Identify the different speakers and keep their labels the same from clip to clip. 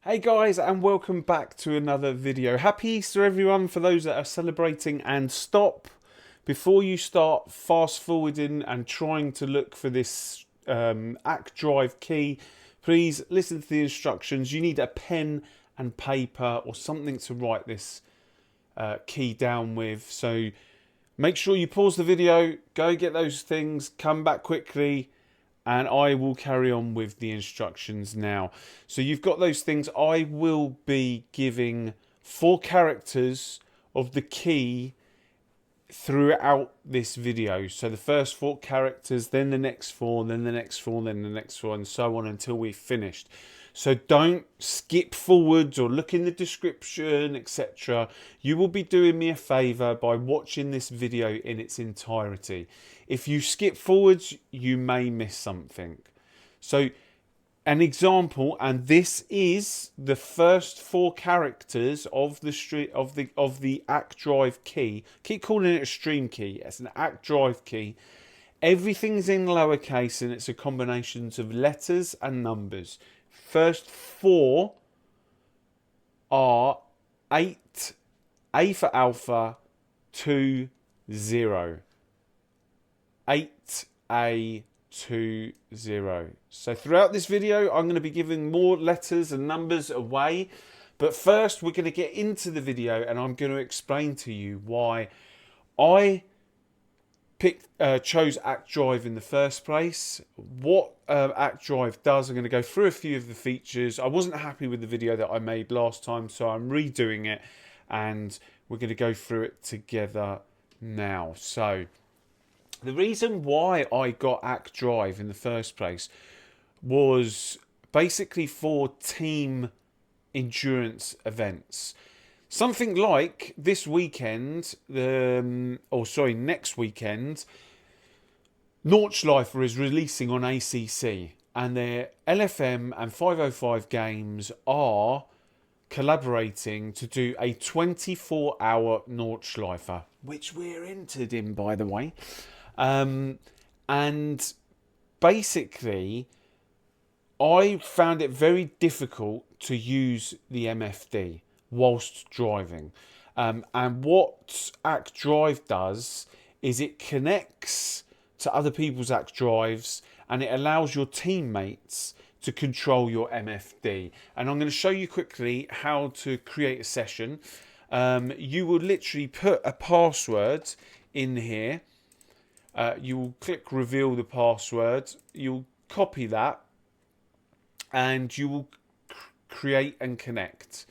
Speaker 1: Hey guys, and welcome back to another video. Happy Easter everyone for those that are celebrating, and stop before you start fast forwarding and trying to look for this Act Drive key. Please listen to the instructions. You need a pen and paper or something to write this key down with. So make sure you pause the video, go get those things, come back quickly, and I will carry on with the instructions now. So you've got those things. I will be giving 4 characters of the key throughout this video. So the first 4 characters, then the next 4, then the next 4, then the next 4, and so on until we've finished. So don't skip forwards or look in the description, etc. You will be doing me a favour by watching this video in its entirety. If you skip forwards, you may miss something. So an example, and this is the first 4 characters of the Act Drive key. Keep calling it a stream key. It's an Act Drive key. Everything's in lowercase and it's a combination of letters and numbers. First 4 are 8, A for Alpha, 2, 0. 8A20. So throughout this video, I'm going to be giving more letters and numbers away. But first, we're going to get into the video and I'm going to explain to you why I chose Act Drive in the first place, what Act Drive does. I'm going to go through a few of the features. I wasn't happy with the video that I made last time, so I'm redoing it and we're going to go through it together now. So the reason why I got Act Drive in the first place was basically for team endurance events. Something like this weekend, next weekend, Nordschleifer is releasing on ACC, and their LFM and 505 games are collaborating to do a 24-hour Nordschleifer, which we're entered in, by the way. And basically, I found it very difficult to use the MFD whilst driving. And what Act Drive does is it connects to other people's Act Drives and it allows your teammates to control your MFD. And I'm going to show you quickly how to create a session. You will literally put a password in here. You will click reveal the password. You'll copy that and you will create and connect.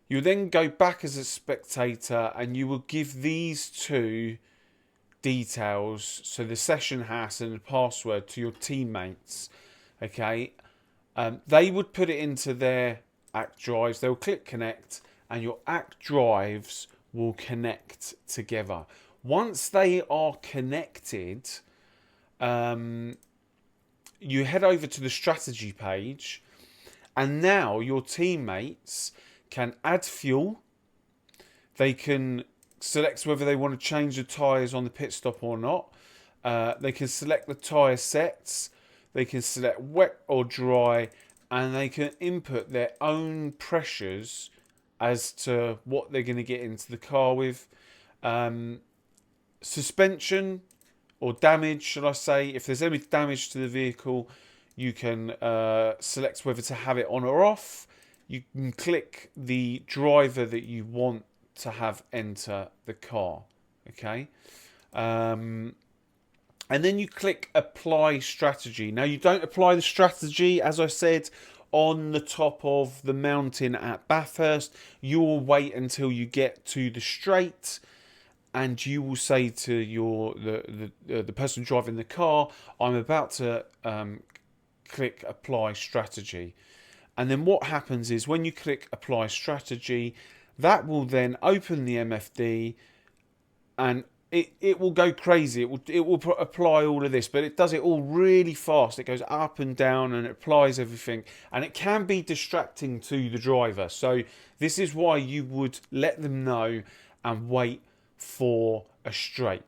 Speaker 1: You'll then go back as a spectator and you will give these 2 details, so the session hash and the password, to your teammates. Okay, they would put it into their Act Drives. They'll click connect and your Act Drives will connect together. Once they are connected, you head over to the strategy page, and now your teammates can add fuel. They can select whether they want to change the tyres on the pit stop or not. They can select the tyre sets. They can select wet or dry, and they can input their own pressures as to what they're going to get into the car with. Suspension or damage, should I say. If there's any damage to the vehicle, you can select whether to have it on or off. You can click the driver that you want to have enter the car. Okay. And then you click apply strategy. Now, you don't apply the strategy, as I said, on the top of the mountain at Bathurst. You will wait until you get to the straight, and you will say to the person driving the car, I'm about to click apply strategy. And then what happens is when you click apply strategy, that will then open the MFD and it will go crazy. It will apply all of this, but it does it all really fast. It goes up and down and it applies everything, and it can be distracting to the driver. So this is why you would let them know and wait for a straight,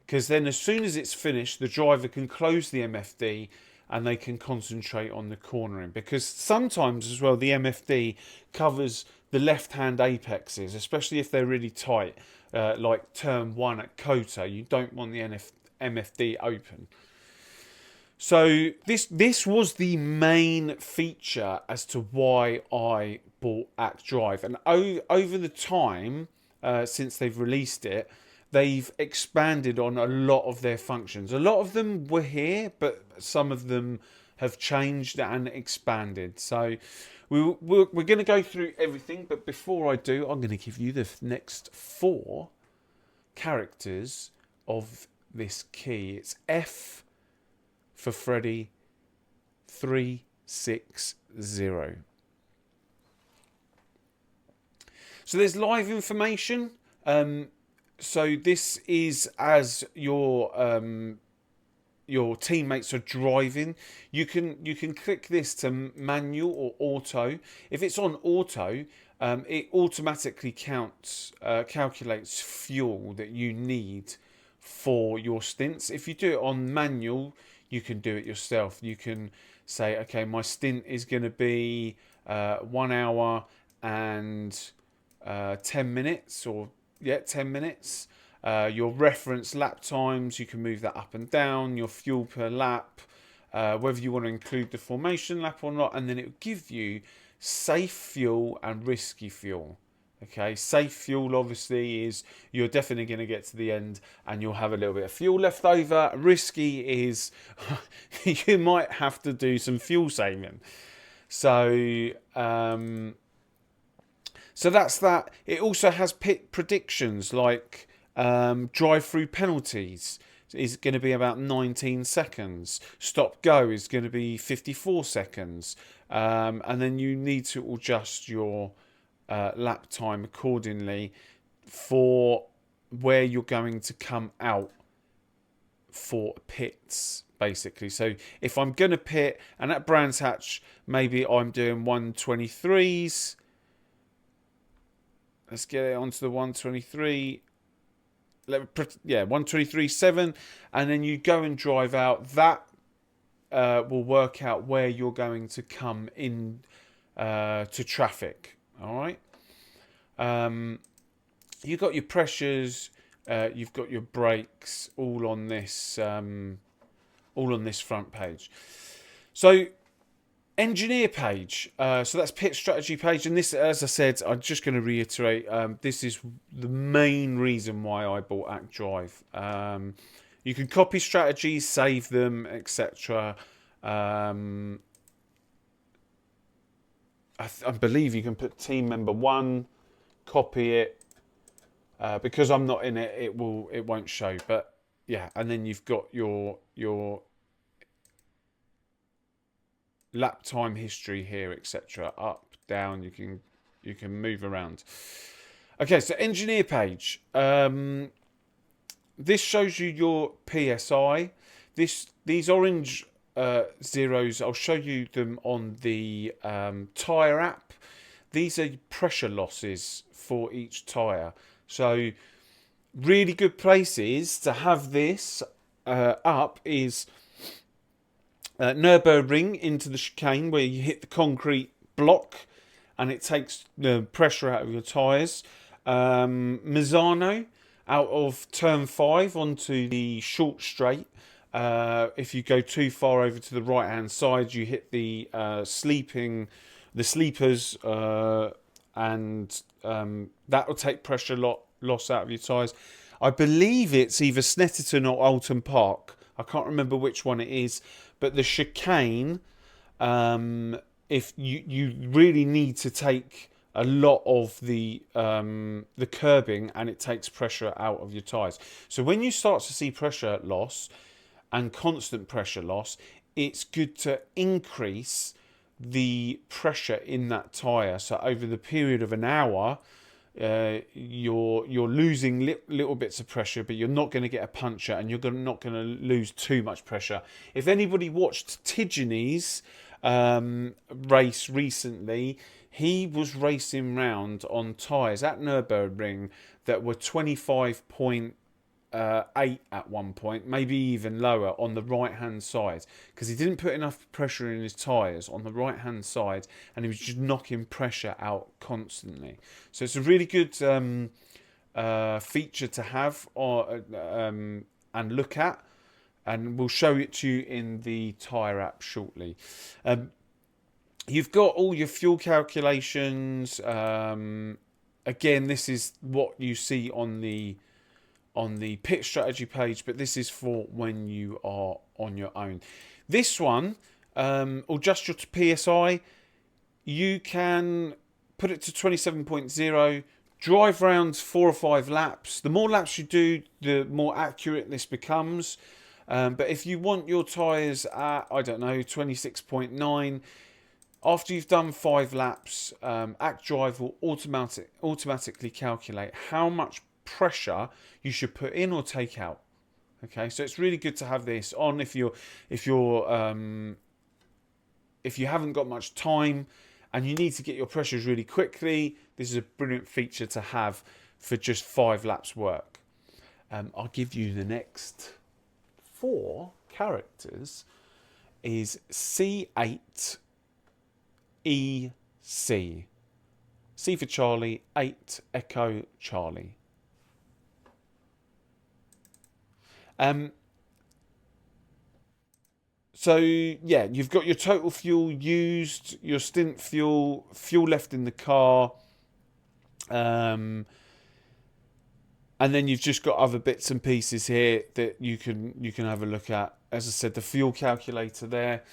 Speaker 1: because then as soon as it's finished, the driver can close the MFD and they can concentrate on the cornering, because sometimes as well the MFD covers the left-hand apexes, especially if they're really tight, like turn 1 at Kota. You don't want the MFD open. So this was the main feature as to why I bought Act Drive, and over the time since they've released it, they've expanded on a lot of their functions. A lot of them were here, but some of them have changed and expanded. So we're going to go through everything, but before I do, I'm going to give you the next 4 characters of this key. It's F for Freddy 360. So there's live information. So this is as your teammates are driving. You can click this to manual or auto. If it's on auto, it automatically calculates fuel that you need for your stints. If you do it on manual, you can do it yourself. You can say, okay, my stint is going to be 1 hour and 10 minutes, or 10 minutes. Your reference lap times, you can move that up and down. Your fuel per lap, whether you want to include the formation lap or not, and then it will give you safe fuel and risky fuel. Okay, safe fuel obviously is you're definitely going to get to the end and you'll have a little bit of fuel left over. Risky is you might have to do some fuel saving. So so that's that. It also has pit predictions, like drive-through penalties is going to be about 19 seconds. Stop-go is going to be 54 seconds. And then you need to adjust your lap time accordingly for where you're going to come out for pits, basically. So if I'm going to pit, and at Brands Hatch, maybe I'm doing 123s. Let's get it onto the 123. Yeah, 123.7, and then you go and drive out. That will work out where you're going to come in to traffic. All right. You've got your pressures, you've got your brakes, all on this front page. So engineer page, so that's pit strategy page, and this, as I said, I'm just going to reiterate, this is the main reason why I bought Act Drive. You can copy strategies, save them, etc. I believe you can put team member 1, copy it. Because I'm not in it, it won't show. But yeah, and then you've got your lap time history here, etc. Up, down. You can move around. Okay, so engineer page. This shows you your PSI. These orange zeros, I'll show you them on the tyre app. These are pressure losses for each tyre. So really good places to have this up is Nürburgring into the chicane, where you hit the concrete block and it takes the pressure out of your tyres. Misano out of turn 5 onto the short straight. If you go too far over to the right hand side, you hit the sleepers, and that will take pressure loss out of your tyres. I believe it's either Snetterton or Alton Park. I can't remember which one it is, but the chicane, if you really need to take a lot of the curbing, and it takes pressure out of your tyres. So when you start to see pressure loss and constant pressure loss, it's good to increase the pressure in that tyre. So over the period of an hour, you're losing little bits of pressure, but you're not going to get a puncture, and you're not going to lose too much pressure. If anybody watched Tidgeney's race recently, he was racing round on tyres at Nürburgring that were 25.8 8 at one point, maybe even lower on the right hand side, because he didn't put enough pressure in his tyres on the right hand side, and he was just knocking pressure out constantly. So it's a really good feature to have and look at, and we'll show it to you in the tyre app shortly. You've got all your fuel calculations. Again, this is what you see on the pit strategy page, but this is for when you are on your own. This one, or just your PSI, you can put it to 27.0, drive around 4 or 5 laps. The more laps you do, the more accurate this becomes. But if you want your tyres at, I don't know, 26.9, after you've done 5 laps, ActDrive will automatically calculate how much pressure you should put in or take out. Okay, so it's really good to have this on if you haven't got much time and you need to get your pressures really quickly. This is a brilliant feature to have for just 5 laps work. I'll give you the next 4 characters is C8 EC. C for Charlie, 8 Echo Charlie. So yeah, you've got your total fuel used, your stint fuel, fuel left in the car, and then you've just got other bits and pieces here that you can have a look at. As I said, the fuel calculator there.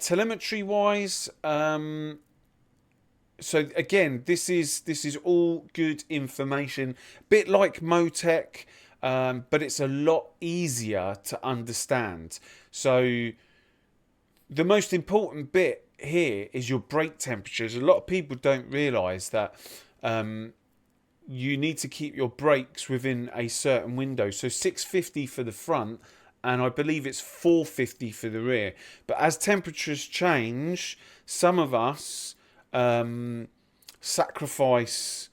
Speaker 1: Telemetry wise, so again, this is all good information, bit like Motec, but it's a lot easier to understand. So the most important bit here is your brake temperatures. A lot of people don't realise that you need to keep your brakes within a certain window. So 650 for the front, and I believe it's 450 for the rear. But as temperatures change, some of us sacrifice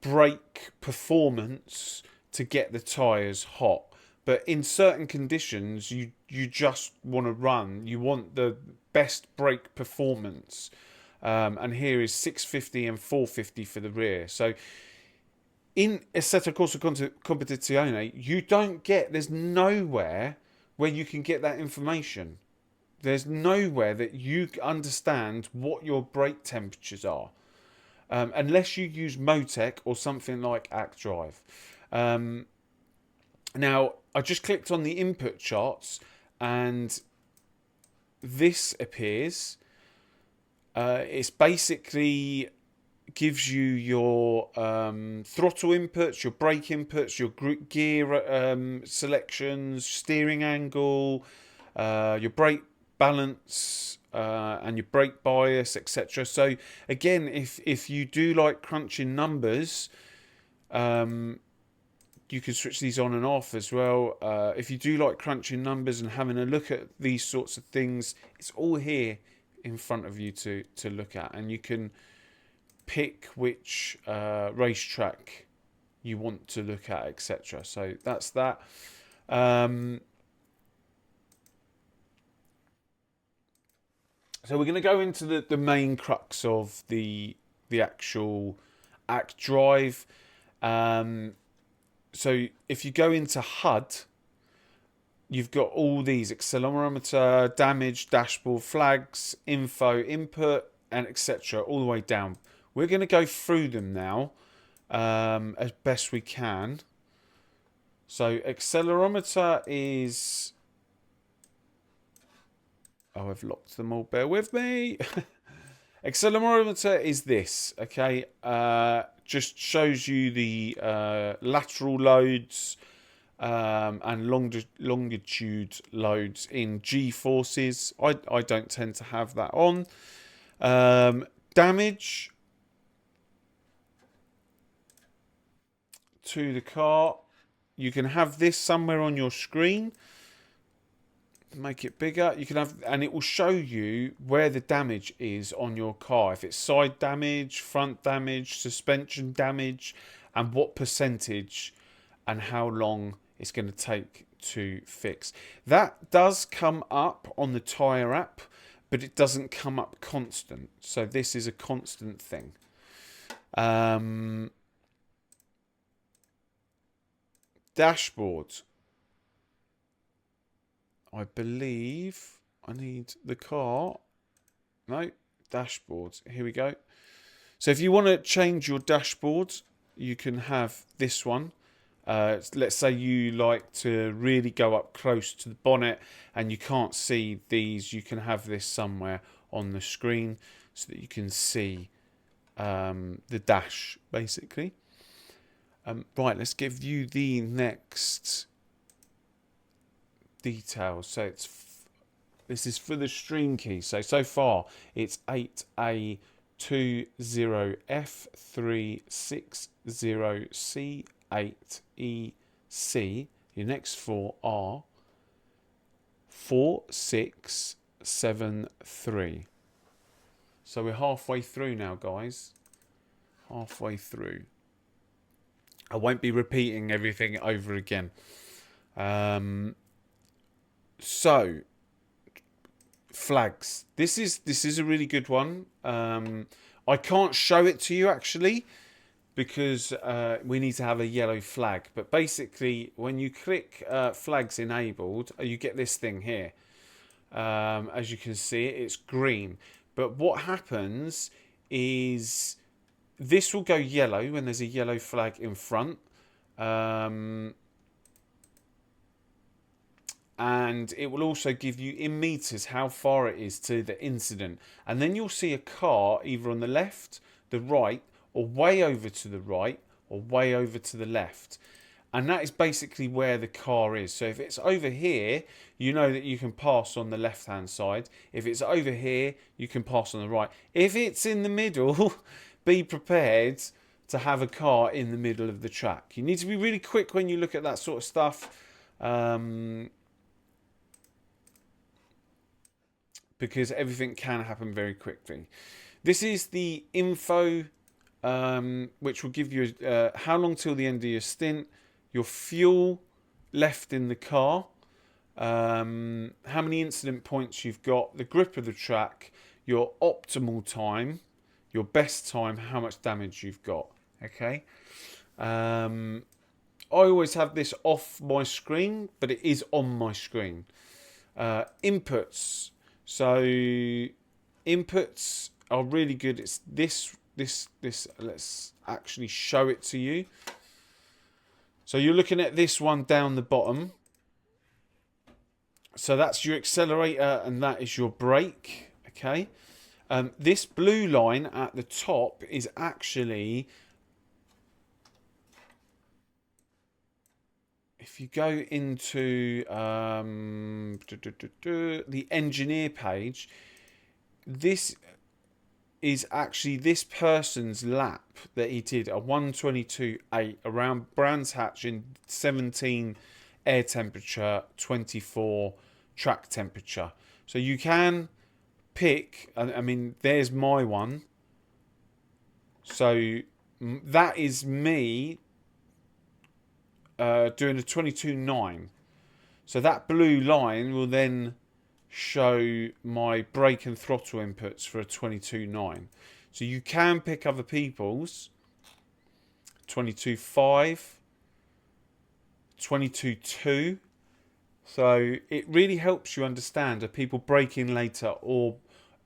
Speaker 1: brake performance to get the tyres hot. But in certain conditions, you just want to run. You want the best brake performance. And here is 650 and 450 for the rear. So in Assetto Corsa Competizione, there's nowhere where you can get that information. There's nowhere that you understand what your brake temperatures are. Unless you use Motec or something like ActDrive. Now, I just clicked on the input charts and this appears. It's basically gives you your throttle inputs, your brake inputs, your gear selections, steering angle, your brake balance, and your brake bias, etc. So again, if you do like crunching numbers, you can switch these on and off as well. If you do like crunching numbers and having a look at these sorts of things, it's all here in front of you to look at, and you can pick which racetrack you want to look at, etc. So that's that. So we're going to go into the main crux of the actual ActDrive. So if you go into HUD, you've got all these accelerometer, damage, dashboard, flags, info, input, and etc. all the way down. We're going to go through them now as best we can. So accelerometer is... Oh, I've locked them all. Bear with me. Accelerometer is this, okay? Just shows you the lateral loads and longitude loads in G-forces. I don't tend to have that on. Damage to the car. You can have this somewhere on your screen. Make it bigger. You can have, and it will show you where the damage is on your car. If it's side damage, front damage, suspension damage, and what percentage and how long it's going to take to fix. That does come up on the tyre app, but it doesn't come up constant. So this is a constant thing. Dashboard. I believe I need the car. No, dashboard. Here we go. So if you want to change your dashboard, you can have this one. Let's say you like to really go up close to the bonnet and you can't see these. You can have this somewhere on the screen so that you can see the dash, basically. Right, let's give you the next details. So this is for the stream key. So far it's 8A20F360C8EC. Your next four are 4673. So we're halfway through now, guys. Halfway through. I won't be repeating everything over again. So flags. This is a really good one. I can't show it to you actually because we need to have a yellow flag. But basically, when you click flags enabled, you get this thing here. As you can see, it's green. But what happens is this will go yellow when there's a yellow flag in front. And it will also give you in meters how far it is to the incident. And then you'll see a car either on the left, the right, or way over to the right, or way over to the left. And that is basically where the car is. So if it's over here, you know that you can pass on the left-hand side. If it's over here, you can pass on the right. If it's in the middle, be prepared to have a car in the middle of the track. You need to be really quick when you look at that sort of stuff. Because everything can happen very quickly. This is the info, which will give you how long till the end of your stint, your fuel left in the car, how many incident points you've got, the grip of the track, your optimal time, your best time, how much damage you've got. Okay. I always have this off my screen, but it is on my screen. Inputs. So inputs are really good. It's this. Let's actually show it to you. So you're looking at this one down the bottom. So that's your accelerator and that is your brake. Okay. This blue line at the top is actually, if you go into the engineer page, this is actually this person's lap that he did, a 122.8 around Brands Hatch in 17 air temperature, 24 track temperature. So you can pick, I mean, there's my one. So that is me doing a 22.9. So that blue line will then show my brake and throttle inputs for a 22.9. So you can pick other people's 22.5, 22.2. So it really helps you understand, are people braking later or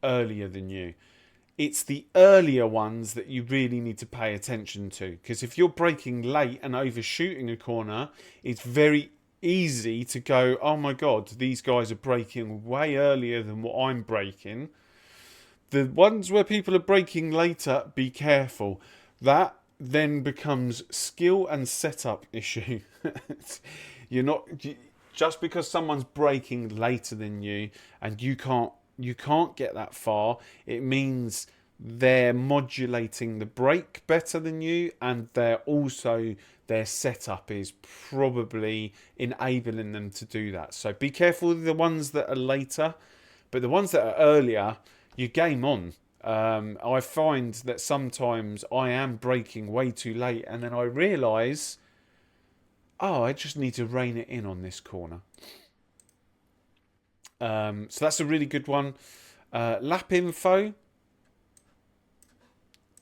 Speaker 1: earlier than you? It's the earlier ones that you really need to pay attention to, because if you're braking late and overshooting a corner, it's very easy to go, oh my god, these guys are braking way earlier than what I'm braking. The ones where people are braking later, be careful. That then becomes skill and setup issue. You're not, just because someone's braking later than you and you can't get that far, it means they're modulating the brake better than you, and they're also, their setup is probably enabling them to do that. So be careful with the ones that are later, but the ones that are earlier, you game on. I find that sometimes I am braking way too late, and then I realise Oh, I just need to rein it in on this corner. So that's a really good one. Lap info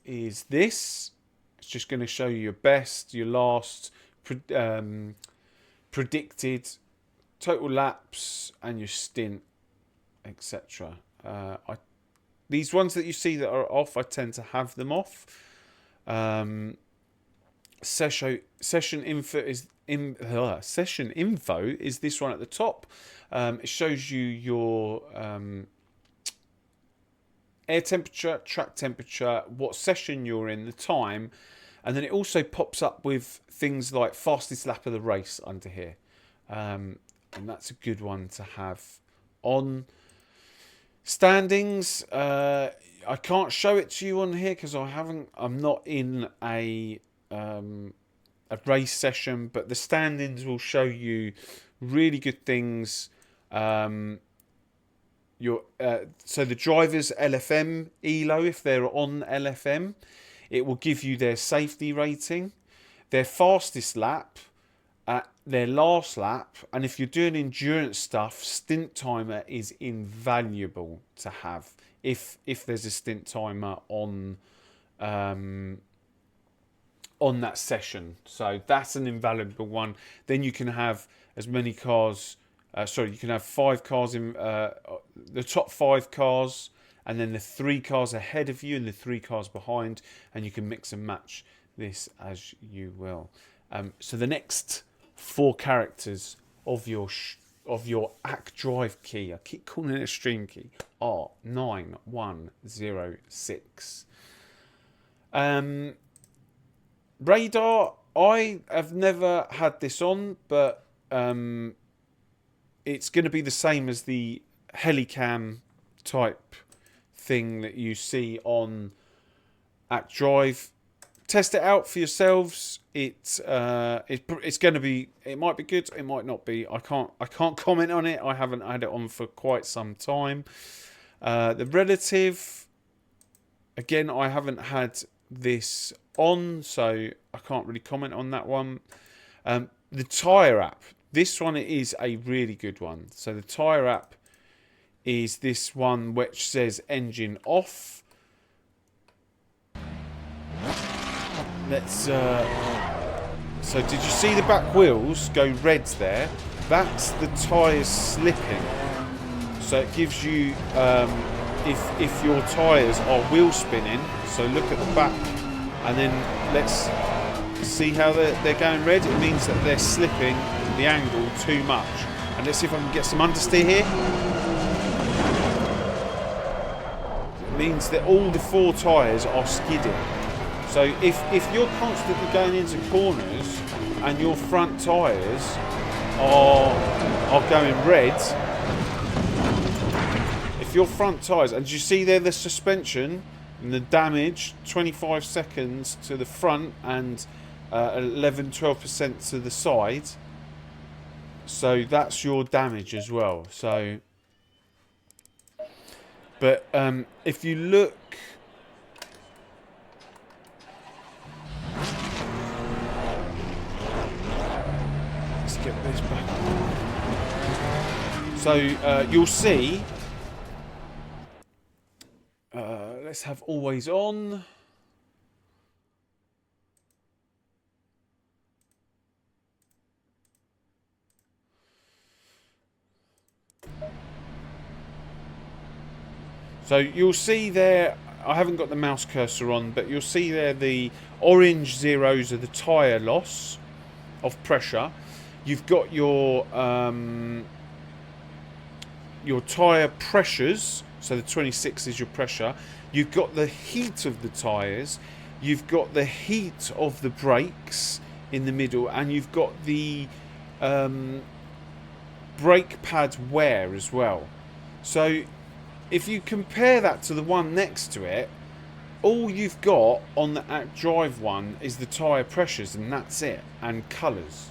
Speaker 1: is this. It's just going to show you your best, your last, predicted total laps, and your stint, etc. These ones that you see that are off, I tend to have them off. Session info is session info is this one at the top. It shows you your air temperature, track temperature, what session you're in, the time, and then it also pops up with things like fastest lap of the race under here, and that's a good one to have on. Standings, I can't show it to you on here because I'm not in a race session, but the standings will show you really good things. So the drivers LFM ELO, if they're on LFM, it will give you their safety rating, their fastest lap, their last lap, and if you're doing endurance stuff, stint timer is invaluable to have if there's a stint timer on that session. So that's an invaluable one. Then you can have as many cars. You can have 5 cars in the top 5 cars, and then the 3 cars ahead of you and the 3 cars behind, and you can mix and match this as you will. So the next 4 characters of your ACK drive key, I keep calling it a stream key, are 9106. Radar, I have never had this on, but it's going to be the same as the Helicam type thing that you see on ACK Drive. Test it out for yourselves. It's going to be. It might be good. It might not be. I can't comment on it. I haven't had it on for quite some time. The relative. Again, I haven't had this on, so I can't really comment on that one. The tyre app. This one is a really good one. So the tyre app is this one which says engine off. So did you see the back wheels go reds there? That's the tyres slipping. So it gives you, if your tyres are wheel spinning, so look at the back, and then let's see how they're going red. It means that they're slipping the angle too much. And let's see if I can get some understeer here. It means that all the 4 tyres are skidding. So if you're constantly going into corners and your front tyres are going red, if your front tyres, and you see there the suspension and the damage, 25 seconds to the front and 11-12% to the side, so that's your damage as well. So, but if you look, let's get this back. So you'll see. Let's have always on. So you'll see there, I haven't got the mouse cursor on, but you'll see there the orange zeros are the tyre loss of pressure. You've got your tyre pressures, so the 26 is your pressure. You've got the heat of the tyres. You've got the heat of the brakes in the middle, and you've got the brake pad wear as well. So if you compare that to the one next to it, all you've got on the ACK Drive one is the tyre pressures, and that's it, and colours.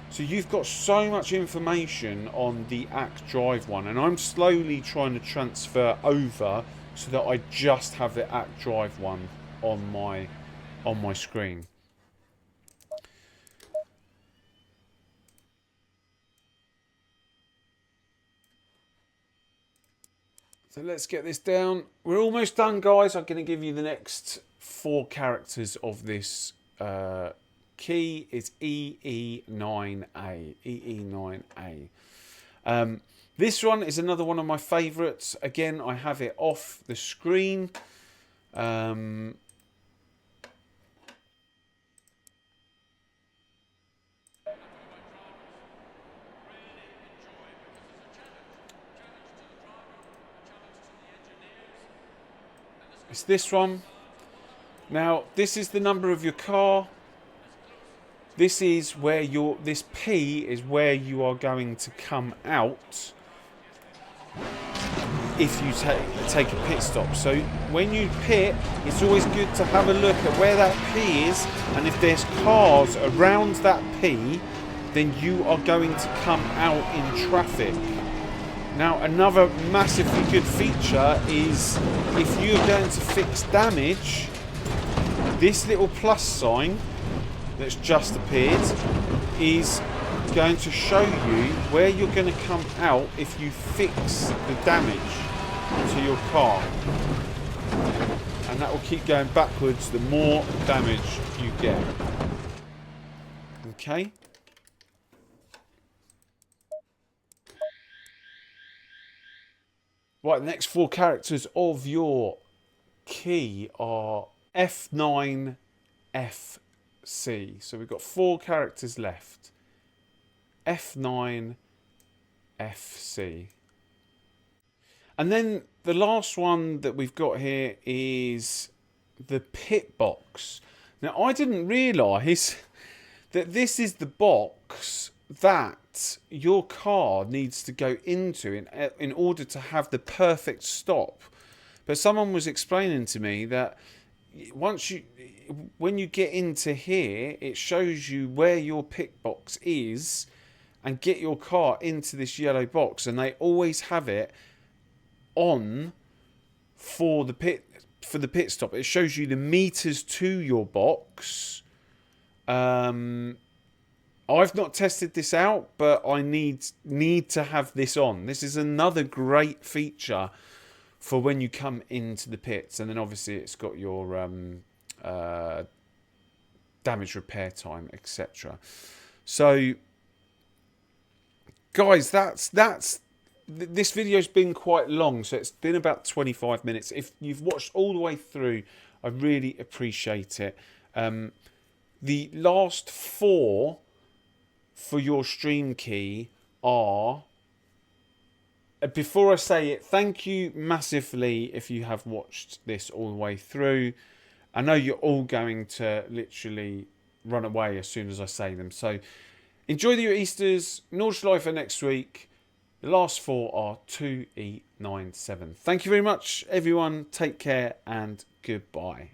Speaker 1: So you've got so much information on the ACK Drive one, and I'm slowly trying to transfer over so that I just have the ACK Drive one on my screen. So let's get this down. We're almost done, guys. I'm going to give you the next 4 characters of this key. It's EE9A. EE9A. This one is another one of my favourites. Again, I have it off the screen. It's this one. Now, this is the number of your car. This is where this P is where you are going to come out if you take a pit stop. So when you pit, it's always good to have a look at where that P is, and if there's cars around that P, then you are going to come out in traffic. Now, another massively good feature is if you're going to fix damage, this little plus sign that's just appeared is going to show you where you're going to come out if you fix the damage to your car. And that will keep going backwards the more damage you get. Okay. Right, the next 4 characters of your key are F9FC. So we've got 4 characters left. F9FC. And then the last one that we've got here is the pit box. Now, I didn't realise that this is the box that your car needs to go into in order to have the perfect stop. But someone was explaining to me that when you get into here, it shows you where your pit box is and get your car into this yellow box, and they always have it on for the pit stop. It shows you the meters to your box. I've not tested this out, but I need to have this on. This is another great feature for when you come into the pits. And then obviously it's got your damage repair time, etc. So, guys, this video's been quite long, so it's been about 25 minutes. If you've watched all the way through, I really appreciate it. The last 4 for your stream key are, before I say it, thank you massively if you have watched this all the way through. I know you're all going to literally run away as soon as I say them. So enjoy your Easters. Nordschleife for next week. The last 4 are 2E97. Thank you very much, everyone. Take care and goodbye.